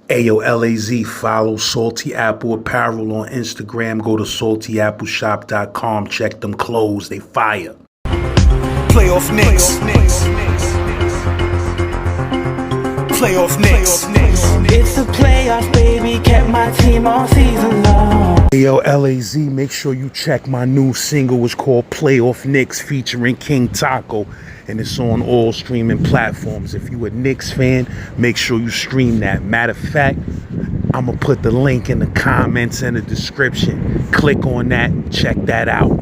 AOLAZ, follow Salty Apple Apparel on Instagram. Go to saltyappleshop.com. Check them clothes, they fire. Playoff Knicks. Playoff Knicks. It's the playoffs, baby. Kept my team all season long. AOLAZ, make sure you check my new single. It's called Playoff Knicks featuring King Taco. And it's on all streaming platforms. If you a Knicks fan, make sure you stream that. Matter of fact, I'm going to put the link in the comments and the description. Click on that. Check that out.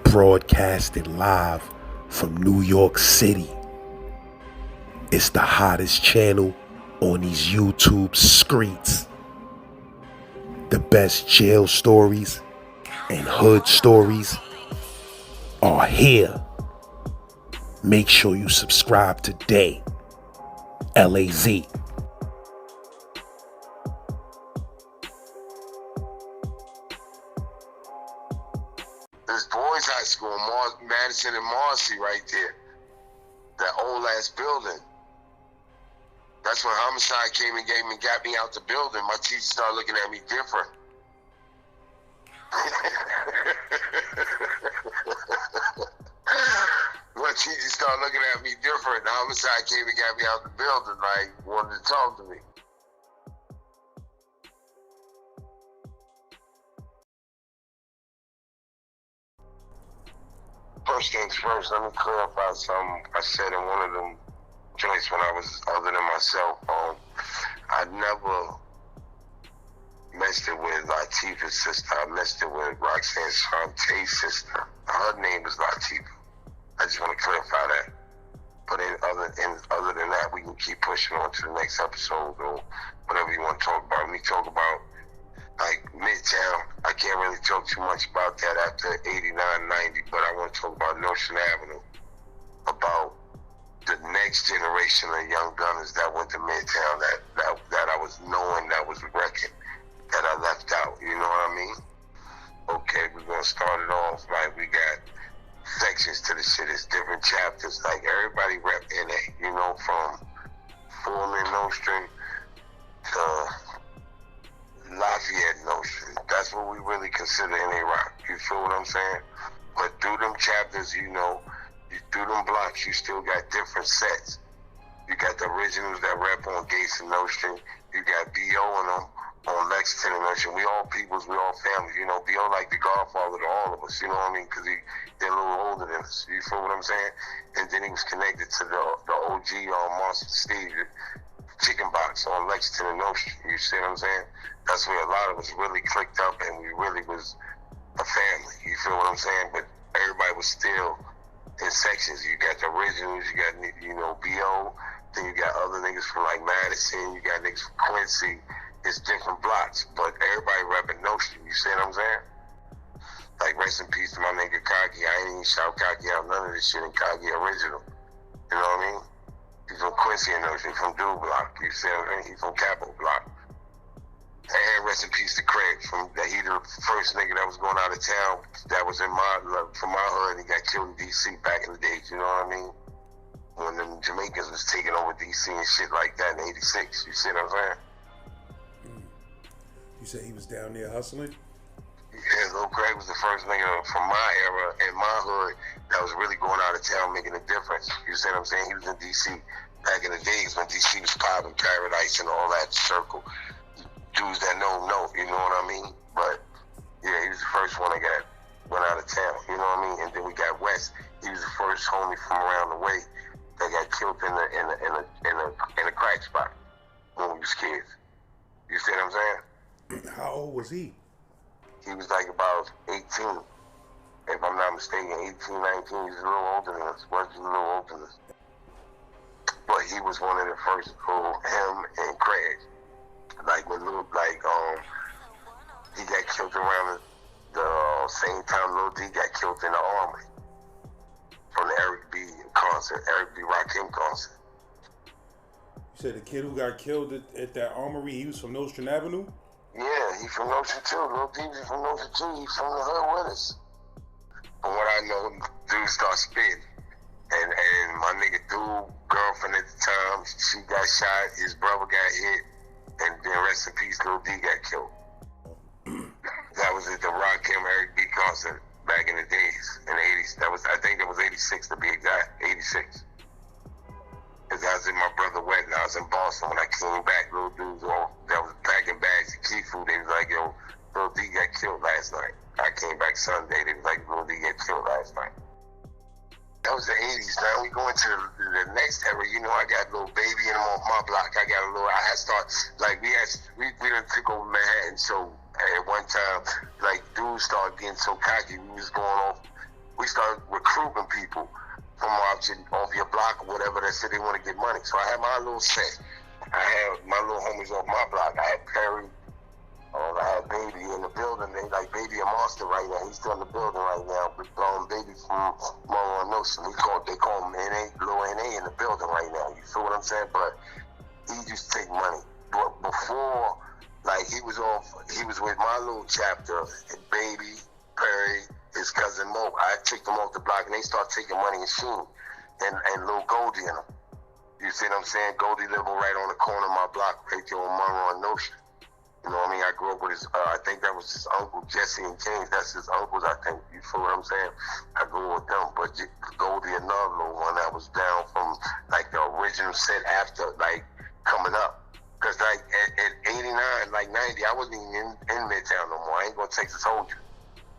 Broadcasted live from New York City. It's the hottest channel on these YouTube streets. The best jail stories and hood stories are here. Make sure you subscribe today. LAZ. There's boys high school, Madison and Marcy right there. That old ass building. That's when homicide came and got me out the building. My teacher started looking at me different. My teacher started looking at me different. The homicide came and got me out the building, like wanted to talk to me. First things first, let me clarify something I said in one of them joints when I was other than myself. I never messed it with Latifah's sister. I messed it with Roxanne Shantae's sister. Her name is Latifah. I just want to clarify that. But other than that, we can keep pushing on to the next episode or whatever you want to talk about. We talk about like Midtown. I can't really talk too much about that after 89, 90, but I want to talk about Notion Avenue, about the next generation of young gunners that went to Midtown that I was knowing that was wrecking, that I left out, you know what I mean? Okay, we're going to start it off like we got sections to the shit. It's different chapters. Like everybody rep NA, you know, from Foreman Nostrand to Lafayette Nostrand. That's what we really consider NA rock. You feel what I'm saying? But through them chapters, you know, through them blocks, you still got different sets. You got the originals that rep on Gates and Nostrand. You got B.O. and them on Lexington and Nostrand. We all peoples, we all families. You know, B.O. like the godfather to all of us, you know what I mean? Because they're a little older than us. You feel what I'm saying? And then he was connected to the OG Monster Steve Chicken Box on Lexington and Nostrand. You see what I'm saying? That's where a lot of us really clicked up and we really was a family. You feel what I'm saying? But everybody was still in sections. You got the originals, you got, you know, B.O., then you got other niggas from like Madison, you got niggas from Quincy. It's different blocks, but everybody rapping Nostrand. You see what I'm saying? Like, rest in peace to my nigga Kagi. I ain't even shout Kagi out none of this shit in Kagi original. You know what I mean? He's from Quincy and Nostrand, from Dude Block. You see what I mean? He's from Capo Block. And rest in peace to Craig. He the first nigga that was going out of town that was from my hood. He got killed in D.C. back in the days, you know what I mean? When them Jamaicans was taking over D.C. and shit like that in 86. You see what I'm saying? You said he was down there hustling? Yeah, Lil Craig was the first nigga from my era and my hood that was really going out of town making a difference. You see what I'm saying? He was in D.C. back in the days when D.C. was popping Paradise and all that circle. Dudes that know, you know what I mean? But yeah, he was the first one that went out of town, you know what I mean? And then we got West. He was the first homie from around the way that got killed in a crack spot when we was kids. You see what I'm saying? How old was he? He was like about 18, if I'm not mistaken, 18, 19. He's a little older than us. West is a little older than us. But he was one of the first people, him and Craig. Like when he got killed around the same time Lil D got killed in the Armory from the Eric B. Rakim concert. You said the kid who got killed at that Armory, he was from Nostrand Avenue? Yeah, he from Nostrand too. Lil D was from Nostrand too. He from the hood with us. From what I know, dude started spitting. And my nigga dude, girlfriend at the time, she got shot, his brother got hit, and then rest in peace, Lil D got killed. That was at the Rock Him Eric B concert back in the days, in the 80s. I think that was 86 to be exact, 86. Cause I was in my brother's wedding, I was in Boston. When I came back, little dudes that was packing bags of key food, they was like, yo, Lil D got killed last night. I came back Sunday, they was like, Lil D got killed last night. That was the 80s. Now we go into the next era. You know, I got a little baby in my block. I had start, like, we done took over Manhattan. So at one time, like, dudes started getting so cocky. We was going off, we started recruiting people from off your block or whatever that said they want to get money. So I had my little set. I had my little homies off my block. I had Perry. I had Baby in the building. They like Baby a monster right now. He's still in the building right now. But Baby from Monroe Notion. They call him NA, Lil NA in the building right now. You feel what I'm saying? But he used to take money. But before, like he was with my little chapter, and Baby, Perry, his cousin Mo. I took them off the block and they start taking money and Sheen and Lil Goldie in them. You see what I'm saying? Goldie lived right on the corner of my block, right there on Monroe Notion. You know what I mean? I grew up with his, I think that was his uncle, Jesse and James. That's his uncles, I think. You feel what I'm saying? I grew up with them. But Goldie, another little one that was down from, like, the original set after, like, coming up. Because, like, at 89, like, 90, I wasn't even in Midtown no more. I ain't going to Texas hold you.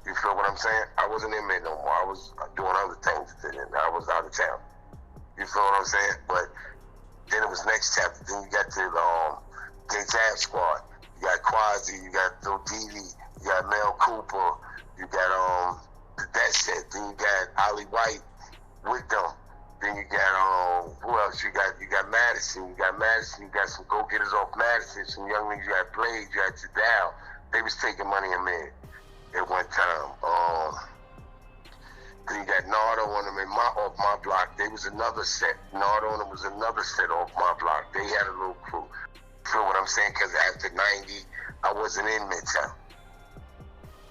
You feel what I'm saying? I wasn't in Mid no more. I was doing other things. I was out of town. You feel what I'm saying? But then it was next chapter. Then you got the Jab Squad. You got Quasi, you got Lil Didi, you got Mel Cooper, you got that shit. Then you got Ollie White with them. Then you got who else? You got Madison. You got some go-getters off Madison. Some young niggas. You got Blade. You got Jadal. They was taking money in Mid at one time. Then you got Nardo on them off my block. They was another set. Nardo on them was another set off my block. They had a little crew. Feel what I'm saying? Because after 90, I wasn't in Midtown.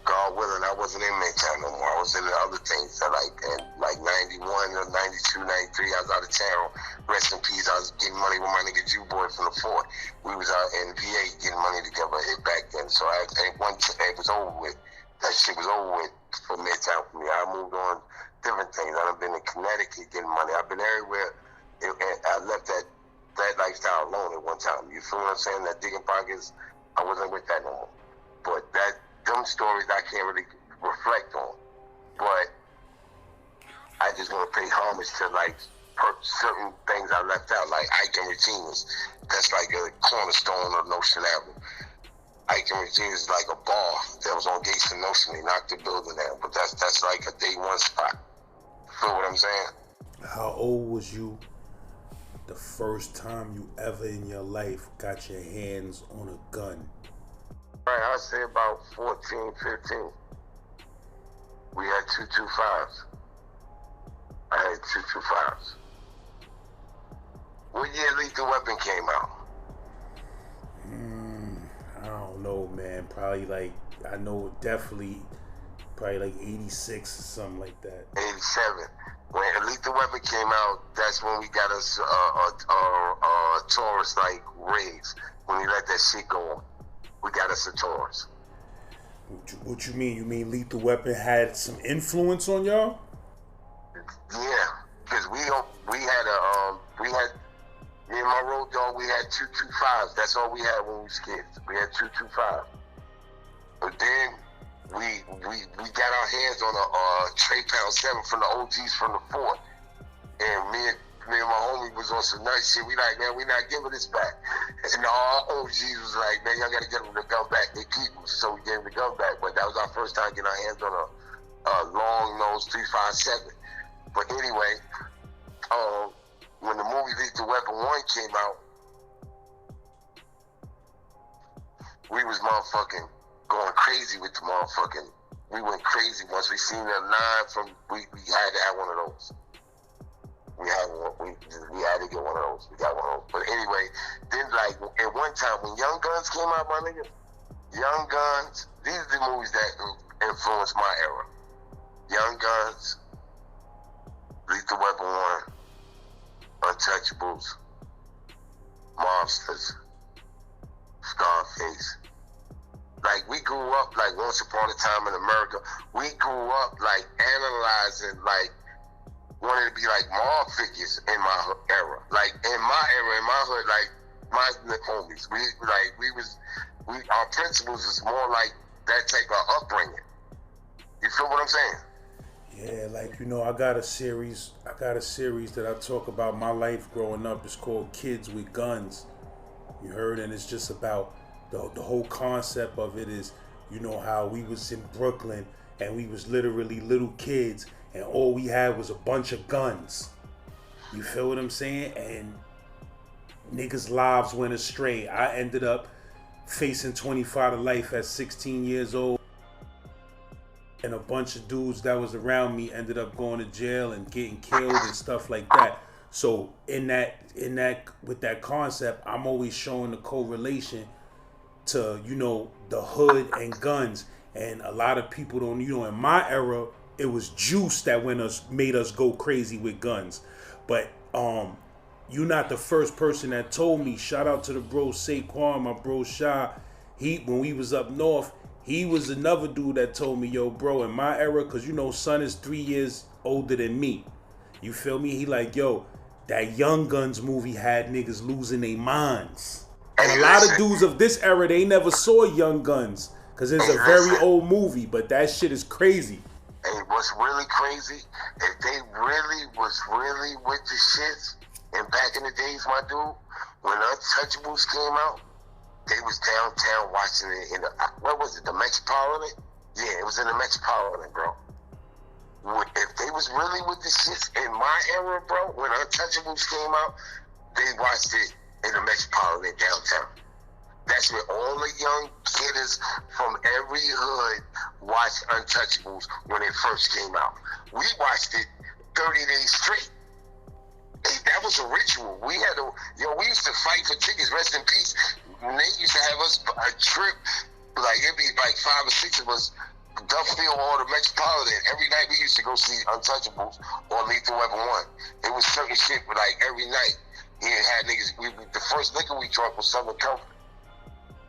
God willing, I wasn't in Midtown no more. I was in the other things. So like 91 or 92, 93, I was out of town. Rest in peace, I was getting money with my nigga Jew-Boy from the fort. We was out in VA getting money together back then. So it was over with. That shit was over with for Midtown for me. I moved on different things. I've been in Connecticut getting money. I've been everywhere. And I left that lifestyle alone at one time. You feel what I'm saying? That digging pockets, I wasn't with that no more. But them stories I can't really reflect on. But I just want to pay homage to like certain things I left out, like Ike and Regina's. That's like a cornerstone of Notion Avenue. Ike and Regina's is like a bar that was on Gates and Notion. They knocked the building down, but that's like a day one spot. Feel what I'm saying? How old was you the first time you ever in your life got your hands on a gun? Right, I'd say about 14, 15. We had 225s. I had 225s. What year Lethal Weapon came out? I don't know, man. Probably like, I know definitely, probably like 86 or something like that. 87. When Lethal Weapon came out, that's when we got us Taurus like rigs. When we let that shit go on, we got us a Taurus. What you mean? You mean Lethal Weapon had some influence on y'all? Yeah, because we had me and my road dog, we had 225s. That's all we had when we was kids. We had 225. But then we got our hands on a Trey Pound 7 from the OGs from the fort. And me and my homie was on some nice shit. We like, man, we not giving this back. And all OGs was like, man, y'all gotta get them the gun back. They keep them. So we gave them the gun back. But that was our first time getting our hands on a long nose 357. But anyway, when the movie Lethal Weapon 1 came out, we was motherfucking going crazy with the motherfucking. We went crazy once we seen the 9 from. We had to have one of those. We had to get one of those. We got one of those. But anyway, then like at one time when Young Guns came out, my nigga, Young Guns. These are the movies that influenced my era. Young Guns, Lethal Weapon 1, Untouchables, Monsters, Scarface. Like, we grew up, like, Once Upon a Time in America, we grew up, like, analyzing, like, wanting to be, like, mob figures in my era. Like, in my era, in my hood, like, my homies, our principles is more like that type of upbringing. You feel what I'm saying? Yeah, like, you know, I got a series that I talk about my life growing up. It's called Kids with Guns. You heard? And it's just about the whole concept of it is, you know, how we was in Brooklyn and we was literally little kids and all we had was a bunch of guns. You feel what I'm saying? And niggas' lives went astray. I ended up facing 25 to life at 16 years old. And a bunch of dudes that was around me ended up going to jail and getting killed and stuff like that. So in that with that concept, I'm always showing the correlation to, you know, the hood and guns. And a lot of people don't, you know, in my era, it was juice that made us go crazy with guns. But you're not the first person that told me. Shout out to the bro Saquon, my bro Sha. When we was up north, he was another dude that told me, yo, bro, in my era, because, you know, son is 3 years older than me. You feel me? He like, yo, that Young Guns movie had niggas losing their minds. And a lot of dudes of this era, they never saw Young Guns, because it's a very old movie, but that shit is crazy. And what's really crazy, if they was really with the shits, and back in the days, my dude, when Untouchables came out, they was downtown watching it in the, what was it, the Metropolitan? Yeah, it was in the Metropolitan, bro. If they was really with the shits in my era, bro, when Untouchables came out, they watched it in the Metropolitan downtown. That's where all the young kids from every hood watched Untouchables when it first came out. We watched it 30 days straight. Hey, that was a ritual. We used to fight for tickets, rest in peace. They used to have us a trip, like it'd be like 5 or 6 of us, Duffield or the Metropolitan. Every night we used to go see Untouchables or Lethal Weapon 1. It was certain shit, like every night. He had niggas, the first liquor we drank was Southern Comfort.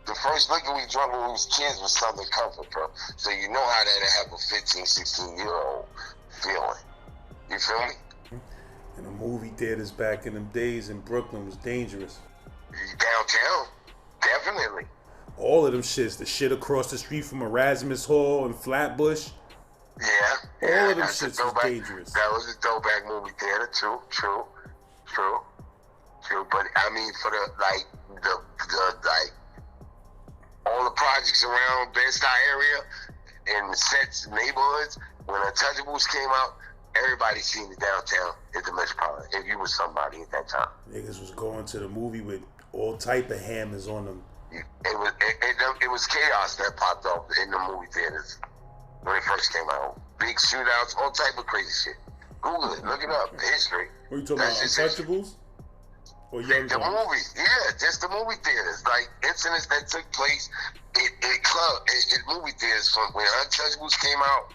The first liquor we drank when we was kids was Southern Comfort, bro. So you know how that'd have a 15, 16-year-old feeling. You feel me? And the movie theaters back in them days in Brooklyn was dangerous. Downtown, definitely. All of them shits, the shit across the street from Erasmus Hall and Flatbush. Yeah. All of them shits was dangerous. That was a throwback movie theater, true. But I mean, for the all the projects around Bed-Stuy area and the sets, neighborhoods, when Untouchables came out, everybody seen the downtown at the Metropolitan. If you was somebody at that time, niggas was going to the movie with all type of hammers on them. It was chaos that popped up in the movie theaters when it first came out. Big shootouts, all type of crazy shit. Google it, look it up, the history. What are you talking about, Untouchables? Or Young Guns? The movie, yeah, just the movie theaters. Like incidents that took place in movie theaters from when Untouchables came out,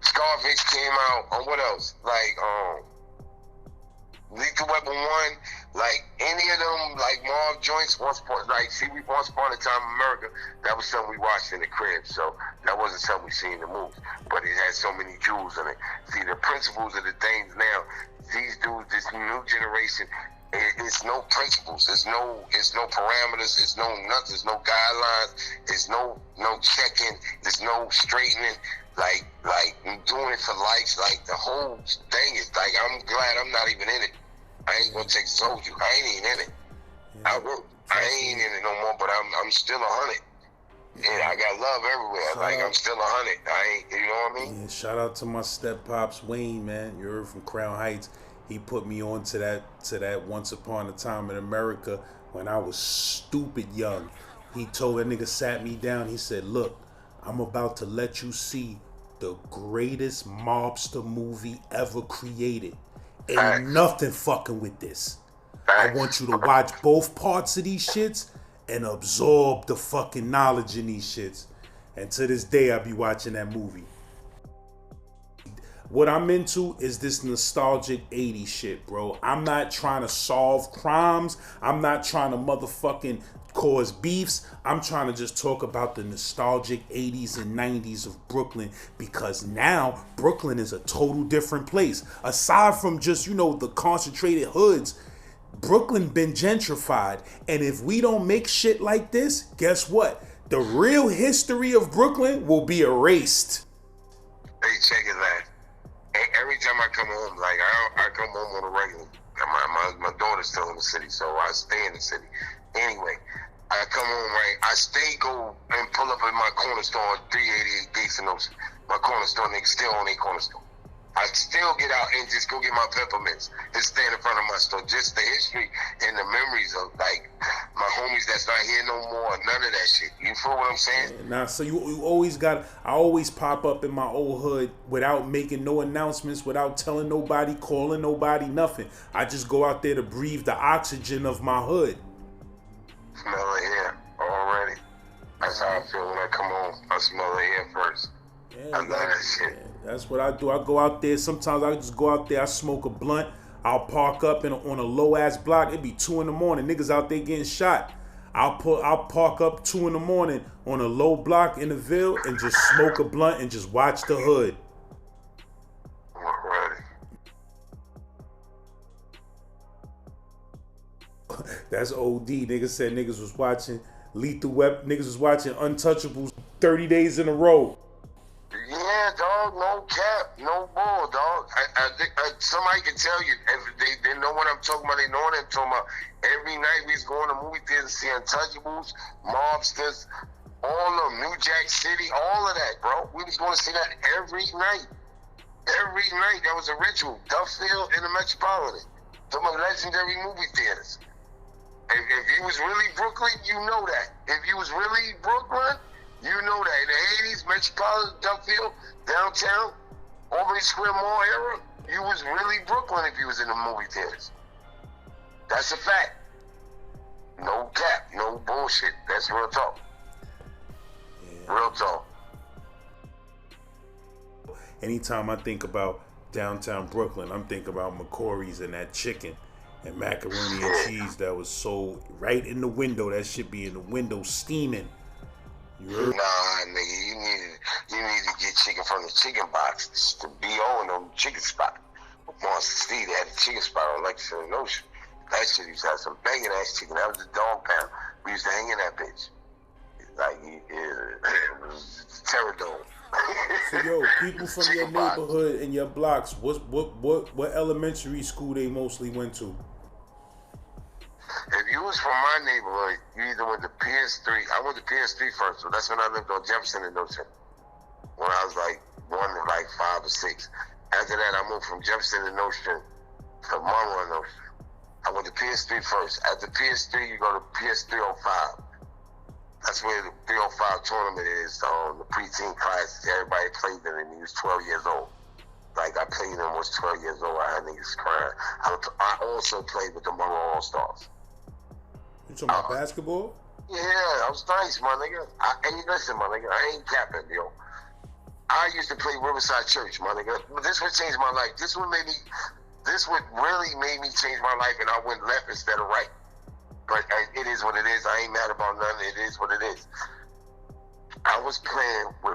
Scarface came out, or what else? Like Lethal Weapon 1, like any of them, like mob joints, Once Upon a Time in America, that was something we watched in the crib, so that wasn't something we seen in the movie, but it had so many jewels in it. See, the principles of the things now, these dudes, this new generation, it's no principles, it's no parameters, it's no nothing, there's no guidelines, it's no checking, there's no straightening. Like doing it for likes, like the whole thing is like, I'm glad I'm not even in it. I ain't gonna take told you, I ain't even in it. Yeah. I ain't in it no more, but I'm still 100. And I got love everywhere. I'm still 100. I ain't, you know what I mean? Yeah, shout out to my step pops Wayne, man. You heard from Crown Heights. He put me on to that Once Upon a Time in America when I was stupid young. He told that nigga, sat me down. He said, look, I'm about to let you see the greatest mobster movie ever created. Ain't nothing fucking with this. I want you to watch both parts of these shits and absorb the fucking knowledge in these shits. And to this day, I be watching that movie. What I'm into is this nostalgic 80s shit, bro. I'm not trying to solve crimes. I'm not trying to motherfucking cause beefs. I'm trying to just talk about the nostalgic 80s and 90s of Brooklyn, because now Brooklyn is a total different place. Aside from just, the concentrated hoods, Brooklyn been gentrified. And if we don't make shit like this, guess what? The real history of Brooklyn will be erased. Hey, check it out. Hey, every time I come home, like I come home on a regular. My daughter's still in the city, so I stay in the city. Anyway, I come home, right? I go and pull up at my corner store, 388 Gates and Ocean. My corner store, niggas still on their corner store. I still get out and just go get my peppermints and stand in front of my store. Just the history and the memories of, like, my homies that's not here no more. None of that shit. You feel what I'm saying? Nah, so you always I always pop up in my old hood without making no announcements, without telling nobody, calling nobody, nothing. I just go out there to breathe the oxygen of my hood. Smell the air already. That's how I feel when I come home. I smell the air first. Yeah, I love that shit. Yeah, that's what I do. I go out there. Sometimes I just go out there. I smoke a blunt. I'll park up on a low ass block. It be 2 a.m. Niggas out there getting shot. I'll park up 2 a.m. on a low block in the Ville and just smoke a blunt and just watch the hood. Alrighty. That's OD. Niggas said niggas was watching Lethal Weapon. Niggas was watching Untouchables 30 days in a row. Yeah, dog, no cap, no bull, dog. Somebody can tell you, if they know what I'm talking about, they know what I'm talking about. Every night we was going to movie theaters to see Untouchables, Mobsters, all of them, New Jack City, all of that, bro. We was going to see that every night. Every night, that was a ritual. Duffield and the Metropolitan. Some of legendary movie theaters. If you was really Brooklyn, you know that. If you was really Brooklyn, you know that. In the 80s, Metropolitan, Duffield, downtown, Albany Square Mall era, you was really Brooklyn if you was in the movie theaters. That's a fact. No cap, no bullshit. That's real talk. Yeah. Real talk. Anytime I think about downtown Brooklyn, I'm thinking about McCory's and that chicken and macaroni and cheese that was sold right in the window. That shit be in the window steaming. You heard? Nah, nigga, you need to get chicken from the chicken box. It's the B.O. and them chicken spot. Monster Steve, they had a chicken spot on Lexington and Ocean. That shit used to have some banging ass chicken. That was the dog pound. We used to hang in that bitch. Like, it was terror dome. So yo, people from your neighborhood and your blocks, what elementary school they mostly went to? If you was from my neighborhood, you either went to PS3. I went to PS3 first, so that's when I lived on Jefferson and Ocean. When I was like 5 or 6. After that, I moved from Jefferson and Ocean to Monroe and Ocean. I went to PS3 first. After PS3, you go to PS305. That's where the 305 tournament is. The preteen class, everybody played them, and he was 12 years old. Like, I played them, was 12 years old. I had niggas crying. I also played with the Monroe All-Stars. You talking about basketball? Yeah, I was nice, my nigga. Hey, listen, my nigga, I ain't capping, yo. I used to play Riverside Church, my nigga. But this would change my life. This would really made me change my life, and I went left instead of right. But it is what it is. I ain't mad about nothing. It is what it is. I was playing with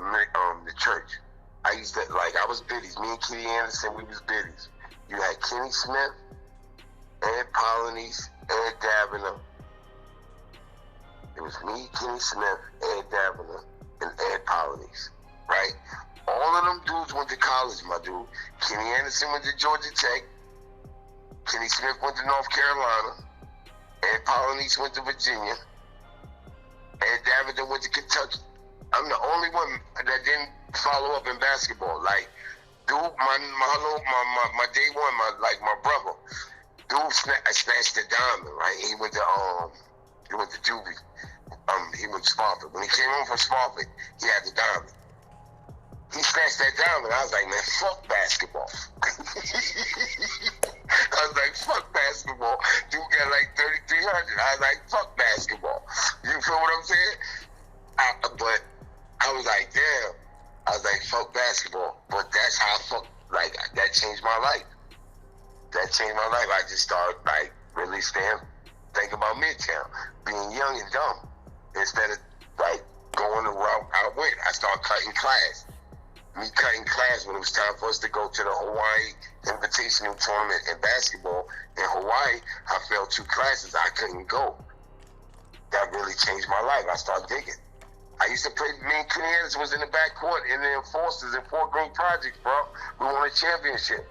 the church. I used to, I was biddies. Me and Kitty Anderson, we was biddies. You had Kenny Smith, Ed Polonies, Ed Daviner. It was me, Kenny Smith, Ed Daviner, and Ed Polonies, right? All of them dudes went to college, my dude. Kenny Anderson went to Georgia Tech. Kenny Smith went to North Carolina. Ed Polonies went to Virginia. Ed Daviner went to Kentucky. I'm the only one that didn't follow up in basketball. Like, dude, my day one, my brother, dude snatched the diamond, right? He went to juvie. He went to Spofford. When he came home from Spofford, he had the diamond. He snatched that diamond. I was like, man, fuck basketball. I was like, fuck basketball. Dude got like 3,300. I was like, fuck basketball. You feel what I'm saying? But I was like, damn. I was like, fuck basketball. But that's how I fuck like that changed my life. That changed my life. I just started like really thinking about Midtown, being young and dumb. Instead of like going the route I went, I started cutting class. Me cutting class when it was time for us to go to the Hawaii Invitational Tournament in basketball in Hawaii. I failed 2 classes. I couldn't go. That really changed my life. I started digging. I used to play, me and Kenny Anderson was in the backcourt in the Enforcers in Fort Greene Projects, bro. We won a championship.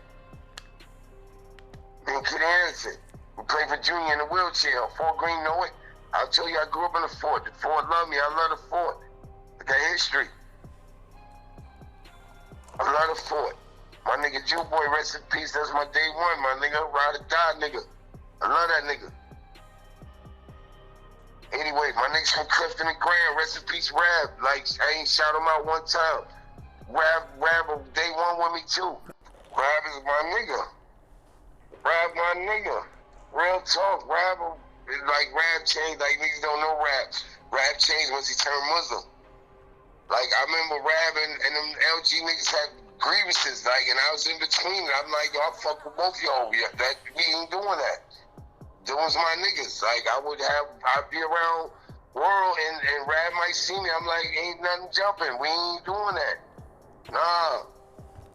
Me and Kenny Anderson. We played for Junior in the wheelchair. Fort Greene know it. I'll tell you, I grew up in the Fort. The Fort loved me. I love the Fort. I got history. I love the Fort. My nigga Jew Boy, rest in peace. That's my day one, my nigga. Ride or die, nigga. I love that nigga. Anyway, my niggas from Clifton and Grand, rest in peace, Rab. Like, I ain't shout him out one time. Rab, day one with me too. Rab is my nigga. Rab, my nigga. Real talk. Rab changed. Like, niggas don't know Rab. Rab changed once he turned Muslim. Like, I remember Rab and them LG niggas had grievances, like, and I was in between. And I'm like, yo, I fuck with both y'all. We ain't doing that. Those my niggas. Like, I'd be around world and Rab might see me. I'm like, ain't nothing jumping. We ain't doing that. Nah.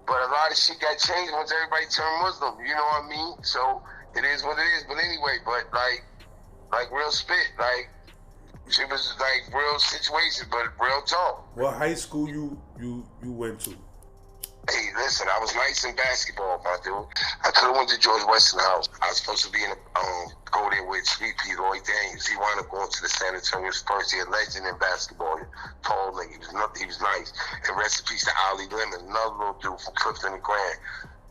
But a lot of shit got changed once everybody turned Muslim. You know what I mean? So it is what it is. But anyway, but like real spit, like shit was like real situation, but real talk. What high school you went to? Hey, listen, I was nice in basketball, my dude. I could have went to George Westinghouse. I was supposed to be go there with Sweet Pea, Lloyd Daniels. He wound up going to the San Antonio Spurs. He a legend in basketball. Tall nigga. He was nice. And rest in peace to Ali Lemon, another little dude from Clifton and Grand.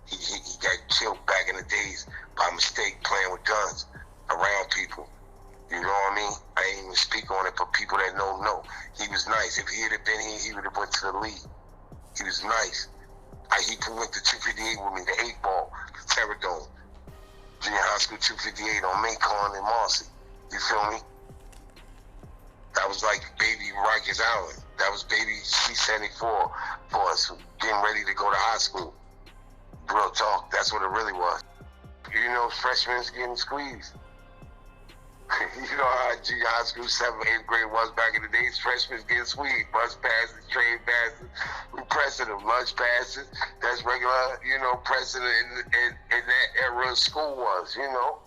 He got killed back in the days by mistake playing with guns around people. You know what I mean? I ain't even speak on it, but people that know. He was nice. If he had been here, he would have went to the league. He was nice. He went to 258 with me, the 8-ball, the Terradome. Junior high school 258 on Macon and Marcy. You feel me? That was like baby Rikers Island. That was baby C-74 for us, getting ready to go to high school. Real talk, that's what it really was. You know, freshmen getting squeezed. You know how junior high school, 7th, 8th grade was back in the days. Freshmen getting sweet, bus passes, train passes. We pressing them, lunch passes. That's regular, you know, pressing in that era of school was, you know.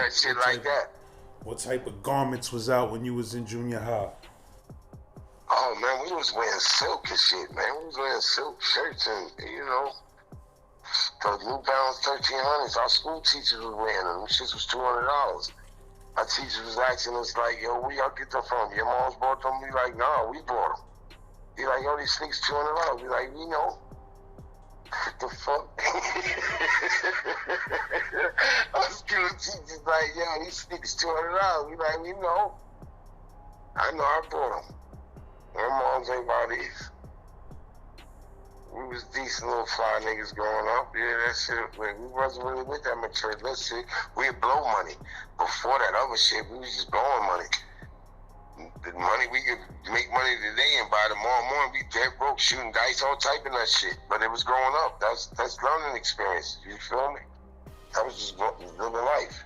Shit like that. What type of garments was out when you was in junior high? Oh man, we was wearing silk and shit, man. We was wearing silk shirts and, you know, those New Balance 1300s. Our school teachers was wearing them. Them shits was $200. Our teacher was asking us like, yo, where y'all get them from? Your mom's bought them? We like, nah, we bought them. He like, yo, these sneakers $200. We like, we know. What the fuck? Our school teachers like, yo, these sneakers $200. We like, we know. I know, I bought them. My moms ain't about these. We was decent little fly niggas growing up. Yeah, that shit. We wasn't really with that mature. That shit. We'd blow money. Before that other shit, we was just blowing money. The money we could make money today and by tomorrow morning we dead broke, shooting dice, all type of that shit. But it was growing up. That's learning experience. You feel me? That was just living life.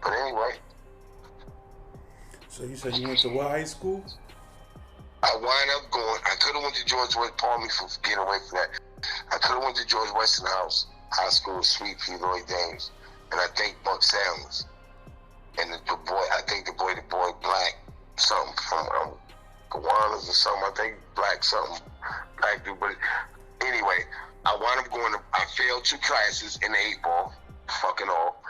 But anyway. So you said you went to what high school? I wind up going. I could have went to George West. Pardon me for getting away from that. I could have went to George Westinghouse High School, Sweet Pea, Lloyd Daniels, and I think Buck Salmons. And the boy, Black, something from Gowanus or something. I think Black something, Black dude. But anyway, I wound up going to. I failed 2 classes in the 8-ball, fucking all.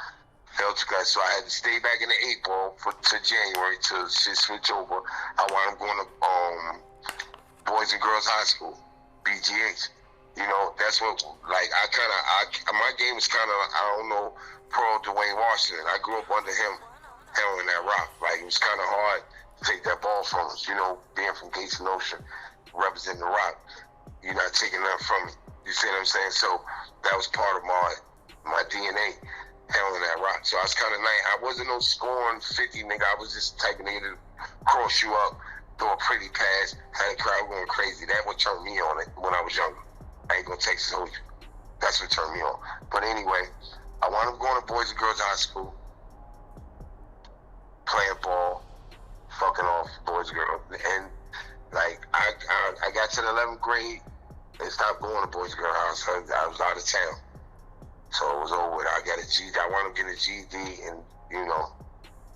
Failed 2 classes, so I had to stay back in the 8-ball to January to shit switch over. I wound up going to Boys and Girls High School, BGH. You know, that's what, like, my game was kind of, I don't know, pro Dwayne Washington. I grew up under him, handling that rock. Like, it was kind of hard to take that ball from us, you know, being from Gates and Ocean, representing the rock. You're not taking that from me. You see what I'm saying? So that was part of my DNA, handling that rock. So I was kind of nice. I wasn't no scoring 50 nigga. I was just the type of nigga to cross you up, throw a pretty pass, had a crowd going crazy. That would turn me on it when I was younger. I ain't gonna Texas hold you. That's what turned me on. But anyway, I wound up going to Boys and Girls High School, playing ball, fucking off boys and girls. And like I got to the 11th grade and stopped going to Boys and Girls House. I was out of town. So it was over with. I got a GED. I wound up getting a GED, and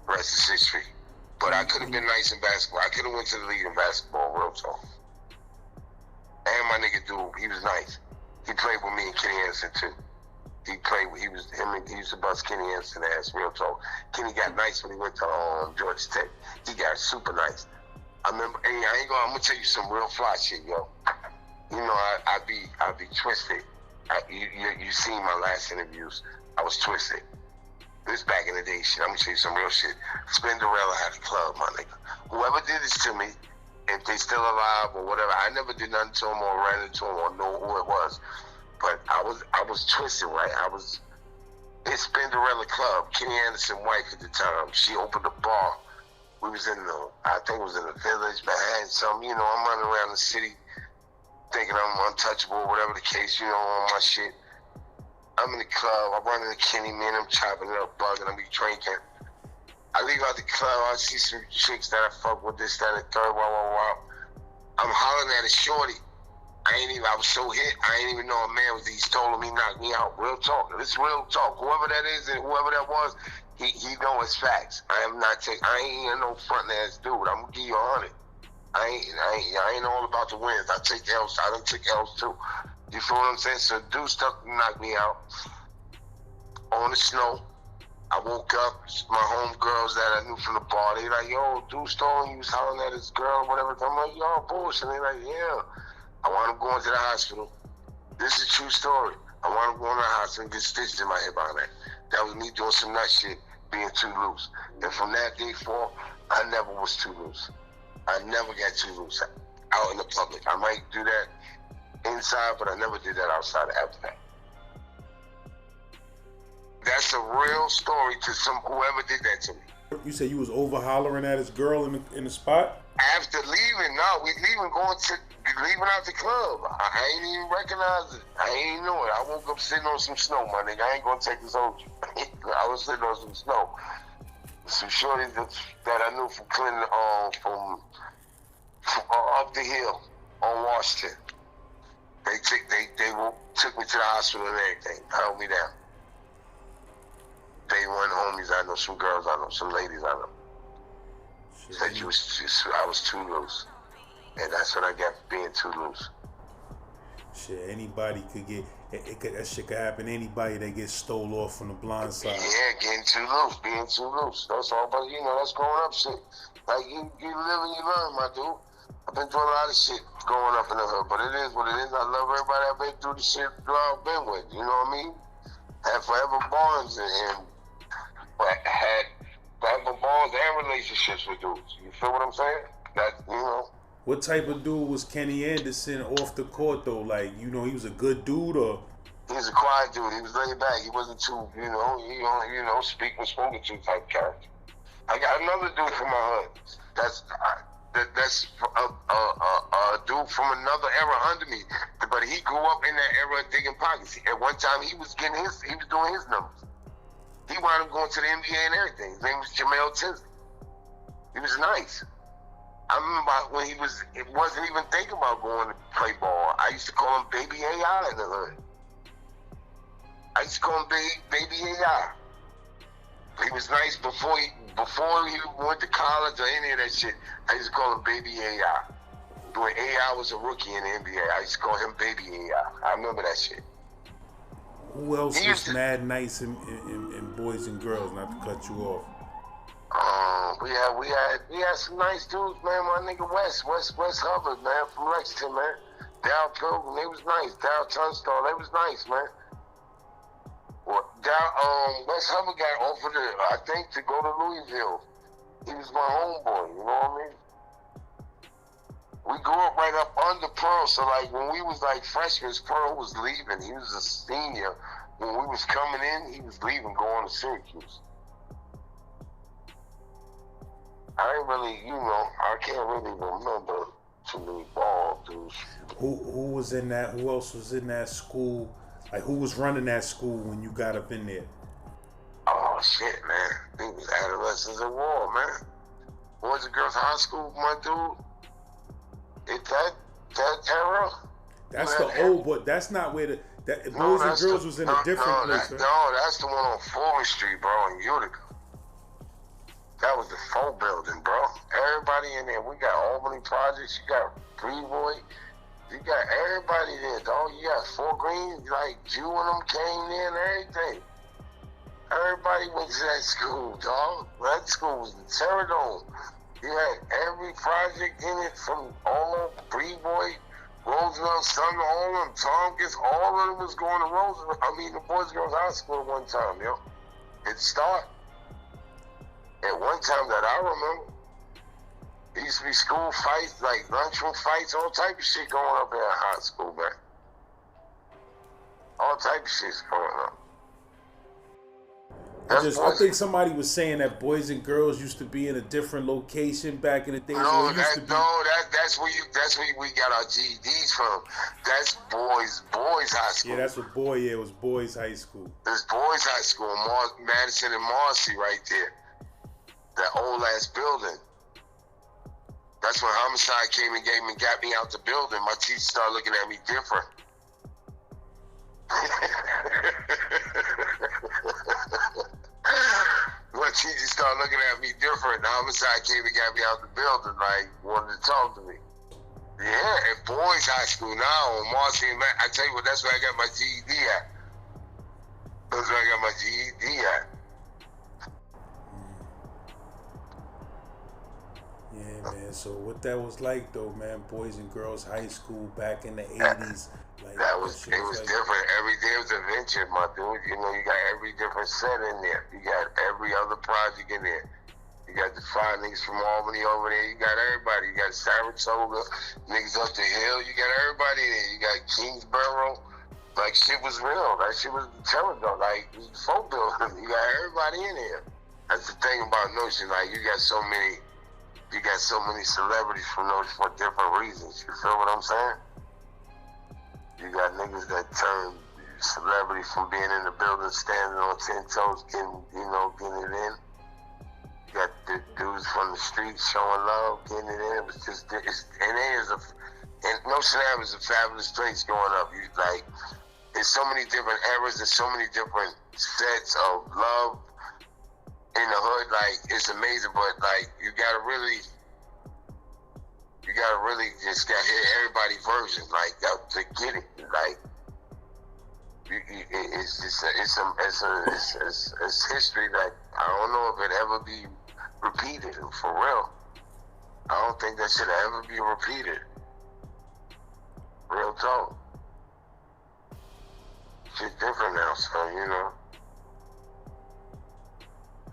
rest is history. But I could have been nice in basketball. I could have went to the league in basketball, real talk. And my nigga dude, he was nice. He played with me and Kenny Anderson too. He used to bust Kenny Anderson ass, real talk. Kenny got nice when he went to Georgia Tech. He got super nice. I remember, I'm gonna tell you some real fly shit, yo. I be twisted. You seen my last interviews. I was twisted. This back in the day shit. I'm gonna tell you some real shit. Spinderella had a club, my nigga. Whoever did this to me, if they still alive or whatever, I never did nothing to them or ran into them or know who it was. But I was twisted, right? I was in Spinderella Club. Kenny Anderson's wife at the time. She opened a bar. We was I think it was in the village, Manhattan, something. I'm running around the city thinking I'm untouchable, whatever the case, on my shit. I'm in the club, I'm running to Kenny, man, I'm chopping it up, bugging, I'm be drinking. I leave out the club, I see some chicks that I fuck with, this, that, and the third, wow. I'm hollering at a shorty. I was so hit, I ain't even know a man was, he stole me, knocked me out. Real talk, this real talk. Whoever that is and whoever that was, he know his facts. I ain't no front ass dude, I'm gonna give you 100. I ain't all about the wins. I take L's, I done took L's too. You feel what I'm saying? So dude stuck knocked me out on the snow. I woke up, my homegirls that I knew from the bar, they like, yo, dude stole, he was hollering at his girl, whatever. I'm like, yo, bullshit. And they like, yeah. I wound up going to the hospital. This is a true story. I wound up going to the hospital and get stitched in my hip on that. That was me doing some nut shit, being too loose. And from that day forth, I never was too loose. I never got too loose out in the public. I might do that inside, but I never did that outside after that. That's a real story to whoever did that to me. You said you was over hollering at his girl in the spot? After leaving, leaving out the club. I ain't even recognize it. I ain't even know it. I woke up sitting on some snow, my nigga. I ain't gonna take this hold you. I was sitting on some snow. Some shorties that I knew from Clinton, from up the hill on Washington. They took me to the hospital and everything, held me down. Day one homies, I know some girls, I know some ladies, I know. Said I was too loose. And that's what I got for being too loose. Shit, anybody could get, that shit could happen to anybody that gets stole off from the blind side. Yeah, getting too loose, being too loose. That's all, but that's growing up shit. Like, you live and you learn, my dude. I've been doing a lot of shit growing up in the hood, but it is what it is. I love everybody I've been through the shit I've been with, you know what I mean? Had forever bonds and had forever bonds and relationships with dudes. You feel what I'm saying? What type of dude was Kenny Anderson off the court though? Like, he was a good dude or? He was a quiet dude. He was laid back. He wasn't too, he only, speak when spoken to type character. I got another dude from my hood. That's a dude from another era under me, but he grew up in that era of digging pockets. At one time, he was doing his numbers. He wound up going to the NBA and everything. His name was Jamel Tinsley. He was nice. I remember when it wasn't even thinking about going to play ball. I used to call him Baby AI in the hood. I used to call him Baby AI. He was nice before he went to college or any of that shit. I used to call him Baby AI. When AI was a rookie in the NBA, I used to call him Baby AI. I remember that shit. Who else was mad nice in Boys and Girls, not to cut you off? We had some nice dudes, man. My nigga Wes Hubbard, man, from Lexington, man. Dow Pilgrim, they was nice. Dow Tunstall, they was nice, man. Well, Wes Hubbard got offered, I think, to go to Louisville. He was my homeboy, you know what I mean? We grew up right up under Pearl, so like when we was like freshmen, Pearl was leaving. He was a senior. When we was coming in, he was leaving, going to Syracuse. I ain't really, I can't really remember too many ball dudes. Who was in that? Who else was in that school? Like, who was running that school when you got up in there? Oh shit, man. It was adolescents at war, man. Boys and Girls High School, my dude. That era. That's the old boy. That's not where Boys and Girls was in a different place, right? No, that's the one on 4th Street, bro, in Utica. That was the full building, bro. Everybody in there. We got Albany Projects. You got Freeboy. You got everybody there, dog. You got Fort Greene. Like, Jew and them came there and everything. Everybody went to that school, dog. That school was in Terradome. You had every project in it from all over Freeboy, Roosevelt, Sun, all of them, Tompkins, all of them was going to Roosevelt. I mean, the Boys and Girls High School at one time, yo. It started. At one time that I remember, there used to be school fights, like lunchroom fights, all type of shit going up in high school, man. All type of shit's going up. I think somebody was saying that Boys and Girls used to be in a different location back in the day. That's where we got our GEDs from. That's Boys High School. Yeah, that's what it was Boys High School. It's Boys High School, Madison and Marcy right there. That old ass building. That's when Homicide came and got me out the building. My teacher started looking at me different. My teacher started looking at me different. Homicide came and got me out the building, like, wanted to talk to me. Yeah, at Boys High School now, on Marcy and I tell you what, that's where I got my GED at. That's where I got my GED at. Yeah, man. So what that was like, though, man? Boys and Girls High School back in the '80s. Like, it was like, different. Every day was an adventure, my dude. You know, you got every different set in there. You got every other project in there. You got the 5 niggas from Albany over there. You got everybody. You got Saratoga, niggas up the hill. You got everybody in there. You got Kingsborough. Like, shit was real. That shit was telling, though. Like, folk building. You got everybody in there. That's the thing about Notion. Like, you got so many celebrities from those for different reasons. You feel what I'm saying? You got niggas that turn celebrity from being in the building, standing on 10 toes, getting it in. You got the dudes from the streets showing love, getting it in. It was just, and Notion Ave is a fabulous place growing up. You like, there's so many different eras, there's so many different sets of love in the hood. Like, it's amazing, but like, you gotta really just gotta hear everybody's version, like, to get it. Like, it's history that I don't know if it ever be repeated for real. I don't think that should ever be repeated. Real talk. Shit's different now, so you know.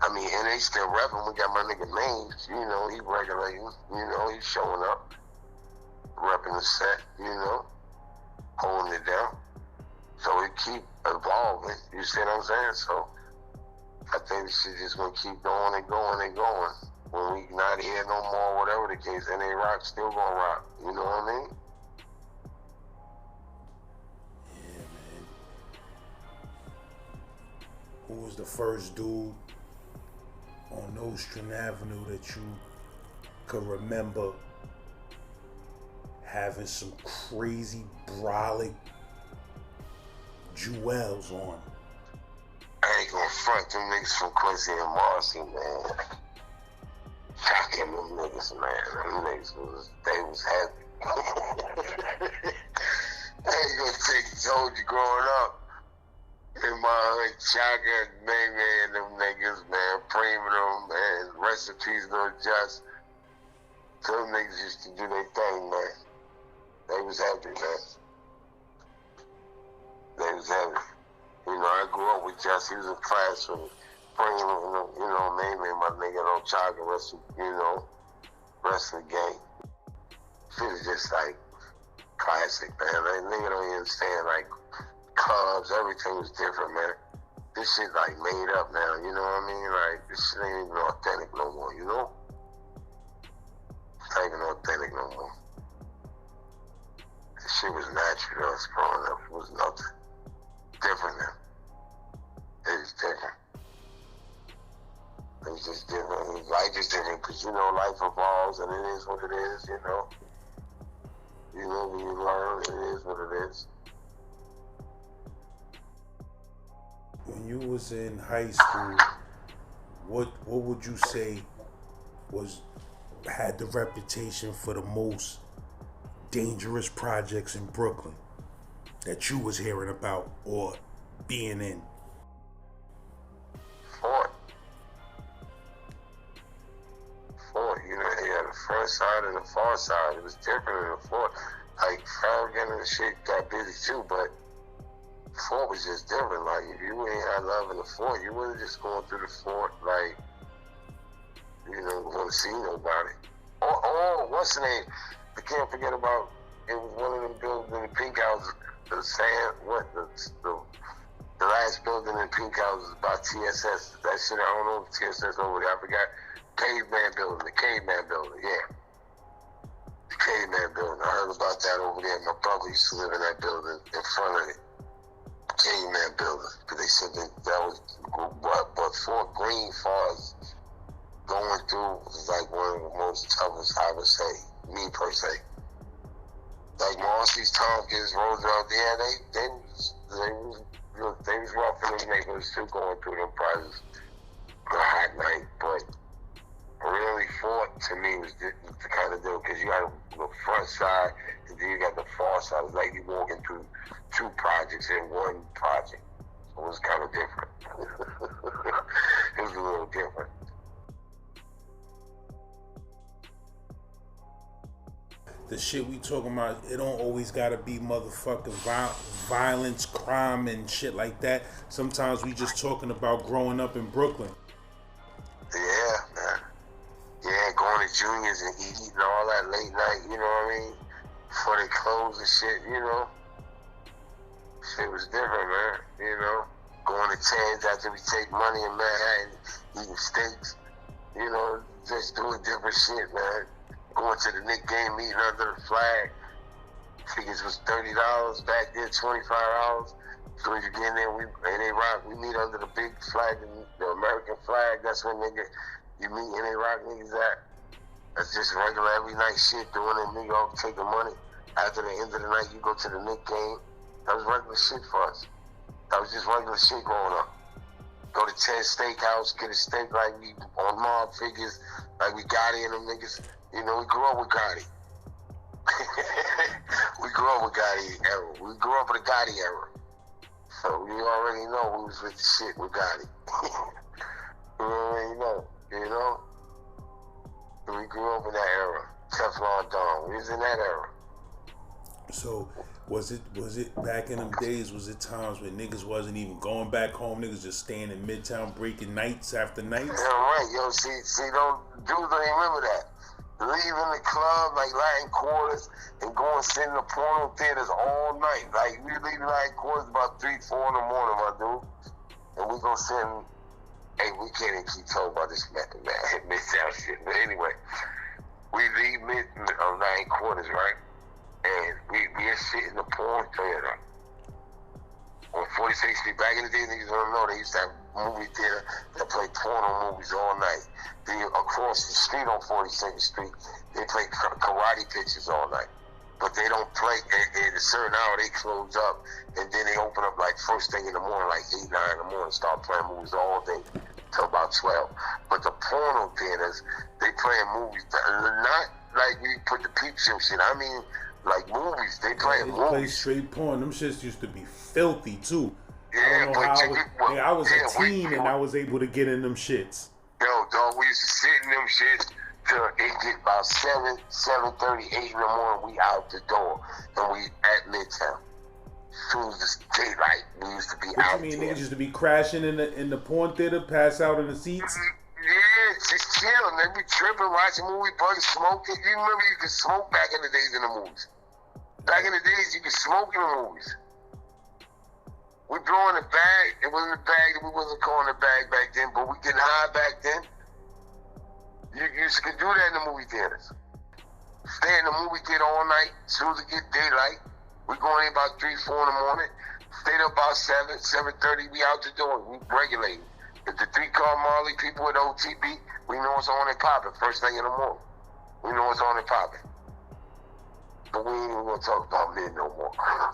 I mean, and they still rapping. We got my nigga Names, you know, he regulating, you know, he's showing up, repping the set, you know, holding it down. So it keep evolving, you see what I'm saying? So I think this shit just gonna keep going and going and going. When we not here no more, whatever the case, NA Rock still gonna rock, you know what I mean? Yeah, man. Who was the first dude on Nostrand Avenue that you could remember having some crazy brolic jewels on? I ain't gonna front them niggas from Quincy and Marcy, man. Shocking them niggas, man. Them niggas they was happy. I ain't gonna take you, told you growing up. In my hood, Chaka, Mayme, and them niggas, man, Prima them, man, rest in peace, Lil Just. Them niggas used to do their thing, man. They was happy, man. They was happy. You know, I grew up with Just. He was in class with me. Prima, you know, Mayme, my nigga, no Chaka, rest of the gang. Shit is just like classic, man. That nigga don't even understand, like, clubs, everything was different, man. This shit like made up now, you know what I mean? Like, this shit ain't even authentic no more, you know? It's not even authentic no more. This shit was natural to us growing up. It was nothing. Because, you know, life evolves and it is what it is, you know. You live and you learn, it is what it is. When you was in high school, what would you say had the reputation for the most dangerous projects in Brooklyn that you was hearing about or being in? Fort, you know, he had the front side and the far side. It was different in the Fort. Like, Farragut and shit got busy too, but Fort was just different. Like, if you ain't had love in the Fort, you wasn't just going through the Fort, like, you know, going to see nobody. Or what's the name? I can't forget about, it was one of them buildings in the pink houses, the last building in pink houses by TSS. That shit, I don't know if TSS over there, I forgot. The Caveman building, yeah. The Caveman building. I heard about that over there. My brother used to live in that building in front of it. Caveman building. But they said that was but Fort Greene, far as going through, was like one of the most toughest, I would say, me per se. Like Marcy's, Tompkins, Roosevelt, yeah, they was rough in them neighborhoods too, going through them projects. A hot night, but really Fort to me was the kind of deal, because you got the front side and then you got the far side. It's like you walking through two projects in one project. So it was kind of different. It was a little different. The shit we talking about, it don't always gotta be motherfucking violence, crime, and shit like that. Sometimes we just talking about growing up in Brooklyn. Yeah, man. Yeah, going to Junior's and eating all that late night, you know what I mean? Before they close and shit, you know? Shit was different, man, you know? Going to Ted's after we take money in Manhattan, eating steaks, you know, just doing different shit, man. Going to the Knicks game, meeting under the flag. Tickets was $30, back then $25. So when you get in there, NA Rock, we meet under the big flag, the American flag. That's when you meet NA Rock niggas at. That's just regular every night shit, doing in New York, taking money. After the end of the night, you go to the Knicks game. That was regular shit for us. That was just regular shit growing up. Go to Ted's Steakhouse, get a steak like we on mob figures, like we Gotti and them niggas. You know, we grew up with Gotti. We grew up with Gotti era. We grew up with the Gotti era. So you already know we was with the shit with Gotti. You already know, you know? We grew up in that era. Teflon Don. We was in that era. So was it back in them days, was it times when niggas wasn't even going back home, niggas just staying in Midtown breaking nights after nights? Yeah, right, yo, see, dudes don't remember that. Leaving the club, like Latin Quarters, and going sit in the porno theaters all night. Like, we leave Latin Quarters about 3, 4 in the morning, my dude. And we go sit in, hey, we can't even keep talking about this Midtown shit. But anyway, we leave Latin Quarters, right? And we sit in the porn theater on 46th Street. Back in the day, niggas don't know, they used to have a movie theater that played porno movies all night. Then across the street on 42nd Street, they play karate pictures all night. But they don't play, at a certain hour they close up, and then they open up like first thing in the morning, like 8, 9 in the morning, start playing movies all day till about 12. But the porno theaters, they playing movies, not like we put the peep show shit, I mean like movies, they playing movies. They play straight porn, them shits used to be filthy too. Yeah, I was a teen and I was able to get in them shits. Yo, dog, we used to sit in them shits till it get about 7:30, 8 in the morning, we out the door, and we at Midtown. As soon as the daylight, we used to be out there. You mean niggas used to be crashing in the porn theater, pass out in the seats? Yeah, just chilling, man. We tripping, watching movie, buddy, smoking. You remember you could smoke back in the days in the movies. Back in the days, you could smoke in the movies. We blowing the bag. It wasn't a bag that we wasn't calling a bag back then, but we getting high back then. You could do that in the movie theaters. Stay in the movie theater all night. As soon as it get daylight, we going in about 3, 4 in the morning. Stay there about 7:30. We out the door. We regulating. If the 3-car Marley people with OTB, We know what's on and popping first thing in the morning. We know what's on and popping. But we ain't even gonna talk about men no more.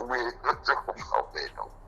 We ain't gonna talk about men no more.